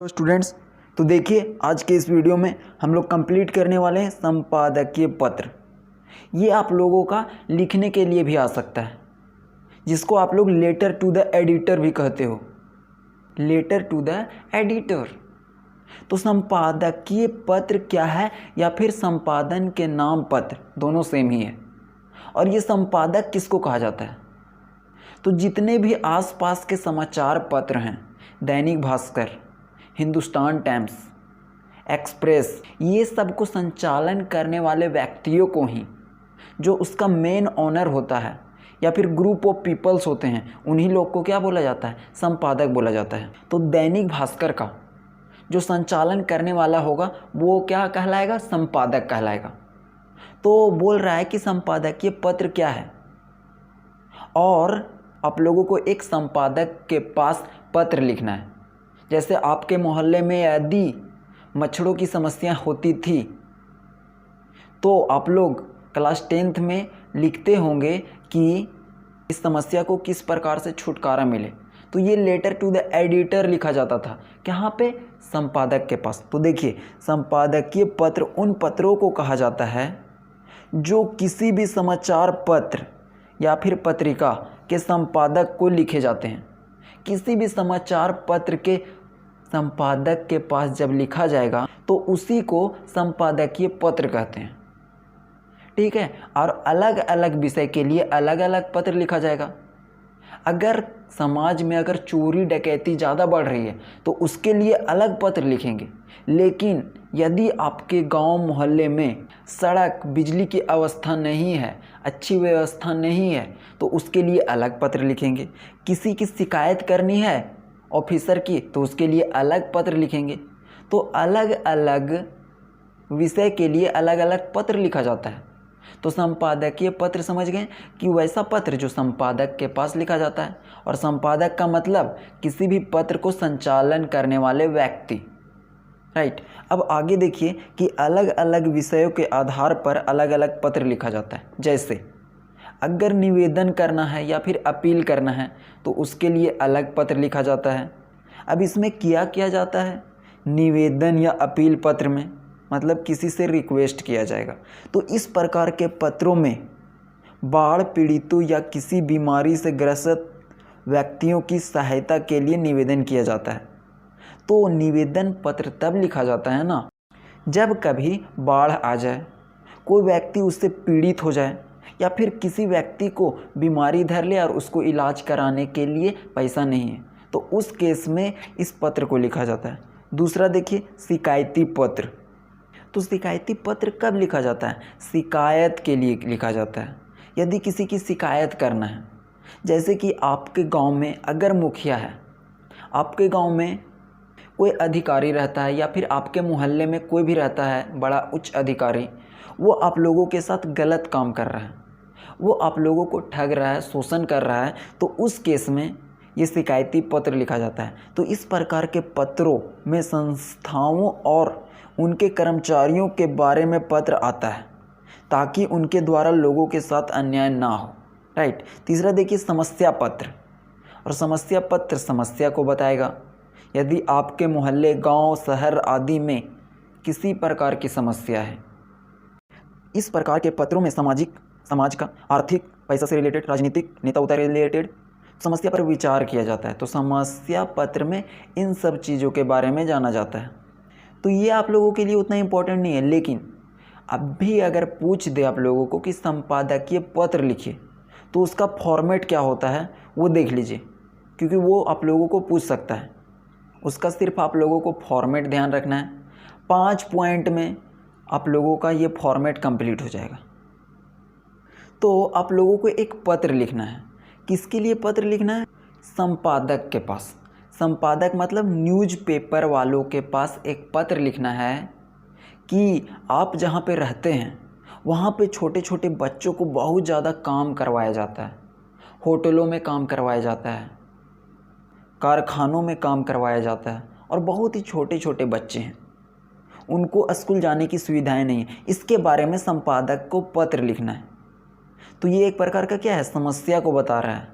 तो स्टूडेंट्स, तो देखिए आज के इस वीडियो में हम लोग कंप्लीट करने वाले हैं संपादकीय पत्र। ये आप लोगों का लिखने के लिए भी आ सकता है, जिसको आप लोग लेटर टू द एडिटर भी कहते हो। Letter to the editor. तो संपादकीय पत्र क्या है, या फिर संपादन के नाम पत्र, दोनों सेम ही है। और ये संपादक किसको कहा जाता है? तो जितने भी आसपास के समाचार पत्र हैं, दैनिक भास्कर, हिंदुस्तान टाइम्स, एक्सप्रेस, ये सब को संचालन करने वाले व्यक्तियों को ही, जो उसका मेन ओनर होता है या फिर ग्रुप ऑफ पीपल्स होते हैं, उन्हीं लोग को क्या बोला जाता है? संपादक बोला जाता है। तो दैनिक भास्कर का जो संचालन करने वाला होगा वो क्या कहलाएगा? संपादक कहलाएगा। तो बोल रहा है कि संपादकीय पत्र क्या है, और आप लोगों को एक संपादक के पास पत्र लिखना है। जैसे आपके मोहल्ले में यदि मच्छरों की समस्या होती थी, तो आप लोग क्लास 10th में लिखते होंगे कि इस समस्या को किस प्रकार से छुटकारा मिले। तो ये लेटर टू द एडिटर लिखा जाता था, कहाँ पे? संपादक के पास। तो देखिए, संपादकीय पत्र उन पत्रों को कहा जाता है जो किसी भी समाचार पत्र या फिर पत्रिका के संपादक को लिखे जाते हैं। किसी भी समाचार पत्र के संपादक के पास जब लिखा जाएगा तो उसी को संपादकीय पत्र कहते हैं, ठीक है। और अलग अलग विषय के लिए अलग अलग पत्र लिखा जाएगा। अगर समाज में अगर चोरी डकैती ज़्यादा बढ़ रही है तो उसके लिए अलग पत्र लिखेंगे। लेकिन यदि आपके गांव मोहल्ले में सड़क बिजली की अवस्था नहीं है, अच्छी व्यवस्था नहीं है, तो उसके लिए अलग पत्र लिखेंगे। किसी की शिकायत करनी है ऑफिसर की, तो उसके लिए अलग पत्र लिखेंगे। तो अलग अलग विषय के लिए अलग अलग पत्र लिखा जाता है। तो संपादकीय पत्र समझ गए कि वैसा पत्र जो संपादक के पास लिखा जाता है। और संपादक का मतलब किसी भी पत्र को संचालन करने वाले व्यक्ति, राइट। अब आगे देखिए कि अलग अलग विषयों के आधार पर अलग अलग पत्र लिखा जाता है। जैसे अगर निवेदन करना है या फिर अपील करना है तो उसके लिए अलग पत्र लिखा जाता है। अब इसमें क्या किया जाता है? निवेदन या अपील पत्र में मतलब किसी से रिक्वेस्ट किया जाएगा। तो इस प्रकार के पत्रों में बाढ़ पीड़ितों या किसी बीमारी से ग्रसित व्यक्तियों की सहायता के लिए निवेदन किया जाता है। तो निवेदन पत्र तब लिखा जाता है ना, जब कभी बाढ़ आ जाए, कोई व्यक्ति उससे पीड़ित हो जाए, या फिर किसी व्यक्ति को बीमारी धर ले और उसको इलाज कराने के लिए पैसा नहीं है, तो उस केस में इस पत्र को लिखा जाता है। दूसरा देखिए, शिकायती पत्र। तो शिकायती पत्र कब लिखा जाता है? शिकायत के लिए लिखा जाता है। यदि किसी की शिकायत करना है, जैसे कि आपके गांव में अगर मुखिया है, आपके गांव में कोई अधिकारी रहता है, या फिर आपके मोहल्ले में कोई भी रहता है बड़ा उच्च अधिकारी, वो आप लोगों के साथ गलत काम कर रहा है, वो आप लोगों को ठग रहा है, शोषण कर रहा है, तो उस केस में ये शिकायती पत्र लिखा जाता है। तो इस प्रकार के पत्रों में संस्थाओं और उनके कर्मचारियों के बारे में पत्र आता है, ताकि उनके द्वारा लोगों के साथ अन्याय ना हो, राइट। तीसरा देखिए, समस्या पत्र। और समस्या पत्र समस्या को बताएगा। यदि आपके मोहल्ले, गांव, शहर आदि में किसी प्रकार की समस्या है, इस प्रकार के पत्रों में समाज का आर्थिक, पैसा से रिलेटेड, राजनीतिक, नेता से रिलेटेड समस्या पर विचार किया जाता है। तो समस्या पत्र में इन सब चीज़ों के बारे में जाना जाता है। तो ये आप लोगों के लिए उतना इम्पोर्टेंट नहीं है, लेकिन अब भी अगर पूछ दे आप लोगों को कि संपादकीय पत्र लिखिए, तो उसका फॉर्मेट क्या होता है वो देख लीजिए, क्योंकि वो आप लोगों को पूछ सकता है। उसका सिर्फ आप लोगों को फॉर्मेट ध्यान रखना है। 5 पॉइंट में आप लोगों का ये फॉर्मेट कंप्लीट हो जाएगा। तो आप लोगों को एक पत्र लिखना है। किसके लिए पत्र लिखना है? संपादक के पास। संपादक मतलब न्यूज़पेपर वालों के पास एक पत्र लिखना है कि आप जहाँ पे रहते हैं वहाँ पे छोटे छोटे बच्चों को बहुत ज़्यादा काम करवाया जाता है, होटलों में काम करवाया जाता है, कारखानों में काम करवाया जाता है, और बहुत ही छोटे छोटे बच्चे हैं, उनको स्कूल जाने की सुविधाएं नहीं है। इसके बारे में संपादक को पत्र लिखना है। तो ये एक प्रकार का क्या है? समस्या को बता रहा है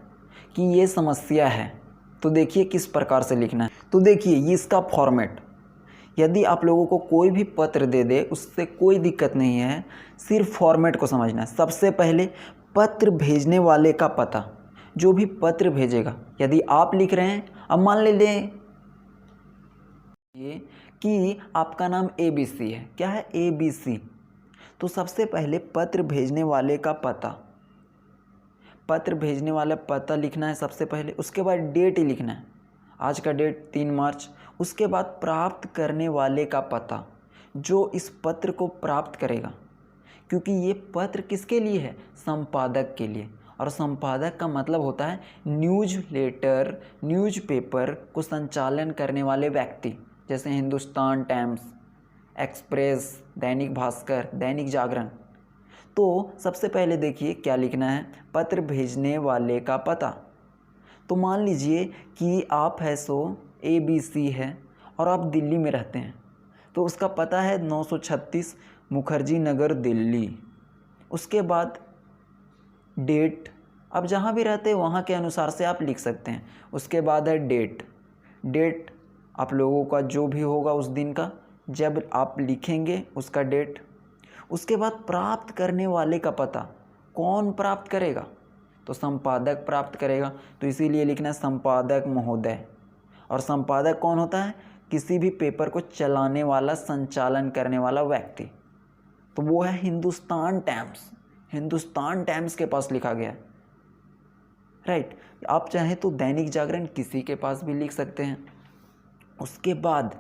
कि ये समस्या है। तो देखिए किस प्रकार से लिखना है। तो तो देखिए ये इसका फॉर्मेट, यदि आप लोगों को कोई भी पत्र दे दे उससे कोई दिक्कत नहीं है, सिर्फ फॉर्मेट को समझना है। सबसे पहले पत्र भेजने वाले का पता, जो भी पत्र भेजेगा, यदि आप लिख रहे हैं, अब मान लें ये कि आपका नाम ABC है, क्या है ABC, तो सबसे पहले पत्र भेजने वाले का पता, पत्र भेजने वाला पता लिखना है सबसे पहले। उसके बाद डेट ही लिखना है, आज का डेट 3 मार्च। उसके बाद प्राप्त करने वाले का पता, जो इस पत्र को प्राप्त करेगा, क्योंकि ये पत्र किसके लिए है, संपादक के लिए। और संपादक का मतलब होता है न्यूज़ लेटर, न्यूज़पेपर को संचालन करने वाले व्यक्ति, जैसे हिंदुस्तान टाइम्स, एक्सप्रेस, दैनिक भास्कर, दैनिक जागरण। तो सबसे पहले देखिए क्या लिखना है, पत्र भेजने वाले का पता। तो मान लीजिए कि आप है सो ABC है और आप दिल्ली में रहते हैं, तो उसका पता है 936 मुखर्जी नगर दिल्ली। उसके बाद डेट, अब जहाँ भी रहते हैं वहाँ के अनुसार से आप लिख सकते हैं। उसके बाद है डेट, डेट आप लोगों का जो भी होगा उस दिन का, जब आप लिखेंगे उसका डेट। उसके बाद प्राप्त करने वाले का पता, कौन प्राप्त करेगा, तो संपादक प्राप्त करेगा, तो इसीलिए लिखना है संपादक महोदय। और संपादक कौन होता है, किसी भी पेपर को चलाने वाला, संचालन करने वाला व्यक्ति, तो वो है हिंदुस्तान टाइम्स। हिंदुस्तान टाइम्स के पास लिखा गया है, राइट। आप चाहें तो दैनिक जागरण किसी के पास भी लिख सकते हैं। उसके बाद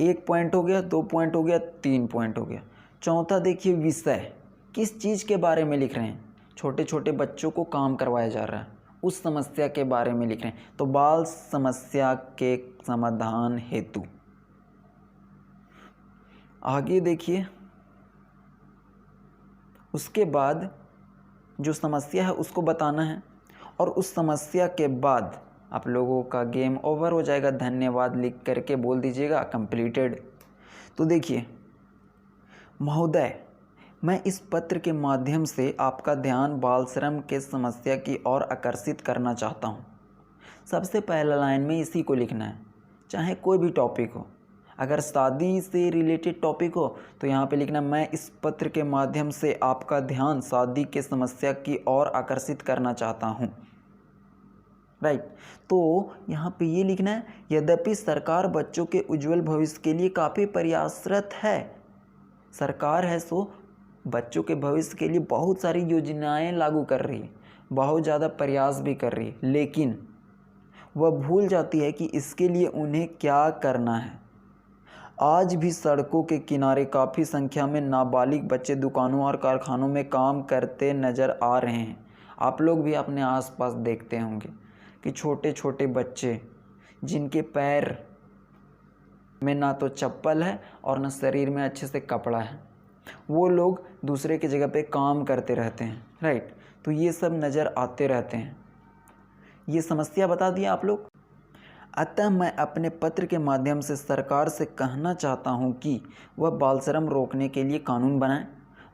1 पॉइंट हो गया, 2 पॉइंट हो गया, 3 पॉइंट हो गया। चौथा देखिए विषय, किस चीज़ के बारे में लिख रहे हैं, छोटे छोटे बच्चों को काम करवाया जा रहा है, उस समस्या के बारे में लिख रहे हैं, तो बाल समस्या के समाधान हेतु। आगे देखिए, उसके बाद जो समस्या है उसको बताना है, और उस समस्या के बाद आप लोगों का गेम ओवर हो जाएगा। धन्यवाद लिख करके बोल दीजिएगा कंप्लीटेड। तो देखिए, महोदय, मैं इस पत्र के माध्यम से आपका ध्यान बाल श्रम के समस्या की ओर आकर्षित करना चाहता हूँ। सबसे पहला लाइन में इसी को लिखना है, चाहे कोई भी टॉपिक हो। अगर शादी से रिलेटेड टॉपिक हो तो यहाँ पे लिखना, मैं इस पत्र के माध्यम से आपका ध्यान शादी के समस्या की ओर आकर्षित करना चाहता हूँ, राइट। तो यहाँ पे ये लिखना है, यद्यपि सरकार बच्चों के उज्जवल भविष्य के लिए काफ़ी प्रयासरत है। सरकार है सो बच्चों के भविष्य के लिए बहुत सारी योजनाएं लागू कर रही है, बहुत ज़्यादा प्रयास भी कर रही है, लेकिन वह भूल जाती है कि इसके लिए उन्हें क्या करना है। आज भी सड़कों के किनारे काफ़ी संख्या में नाबालिग बच्चे दुकानों और कारखानों में काम करते नज़र आ रहे हैं। आप लोग भी अपने आसपास देखते होंगे कि छोटे छोटे बच्चे, जिनके पैर में ना तो चप्पल है और ना शरीर में अच्छे से कपड़ा है, वो लोग दूसरे की जगह पे काम करते रहते हैं, राइट। तो ये सब नज़र आते रहते हैं। ये समस्या बता दिया आप लोग। अतः मैं अपने पत्र के माध्यम से सरकार से कहना चाहता हूँ कि वह बाल श्रम रोकने के लिए कानून बनाए,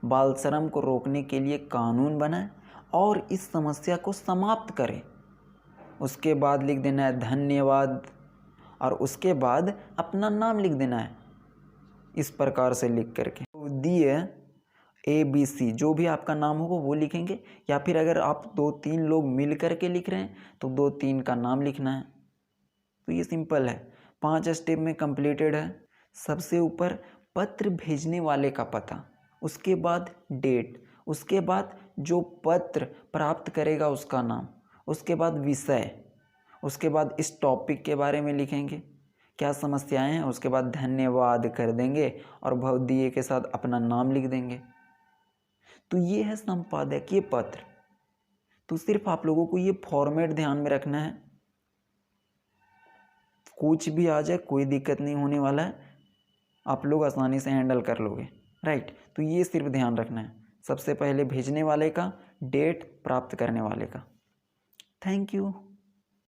बाल श्रम को रोकने के लिए कानून बनाए और इस समस्या को समाप्त करें। उसके बाद लिख देना है धन्यवाद, और उसके बाद अपना नाम लिख देना है इस प्रकार से लिख करके। दिए ABC, जो भी आपका नाम होगा वो लिखेंगे, या फिर अगर आप 2-3 लोग मिल करके लिख रहे हैं तो 2-3 का नाम लिखना है। तो ये सिंपल है, 5 स्टेप में कंप्लीटेड है। सबसे ऊपर पत्र भेजने वाले का पता, उसके बाद डेट, उसके बाद जो पत्र प्राप्त करेगा उसका नाम, उसके बाद विषय, उसके बाद इस टॉपिक के बारे में लिखेंगे क्या समस्याएं हैं, उसके बाद धन्यवाद कर देंगे और भवदीय के साथ अपना नाम लिख देंगे। तो ये है संपादकीय पत्र। तो सिर्फ आप लोगों को ये फॉर्मेट ध्यान में रखना है, कुछ भी आ जाए कोई दिक्कत नहीं होने वाला है, आप लोग आसानी से हैंडल कर लोगे, राइट। तो ये सिर्फ ध्यान रखना है, सबसे पहले भेजने वाले का, डेट, प्राप्त करने वाले का। Thank you.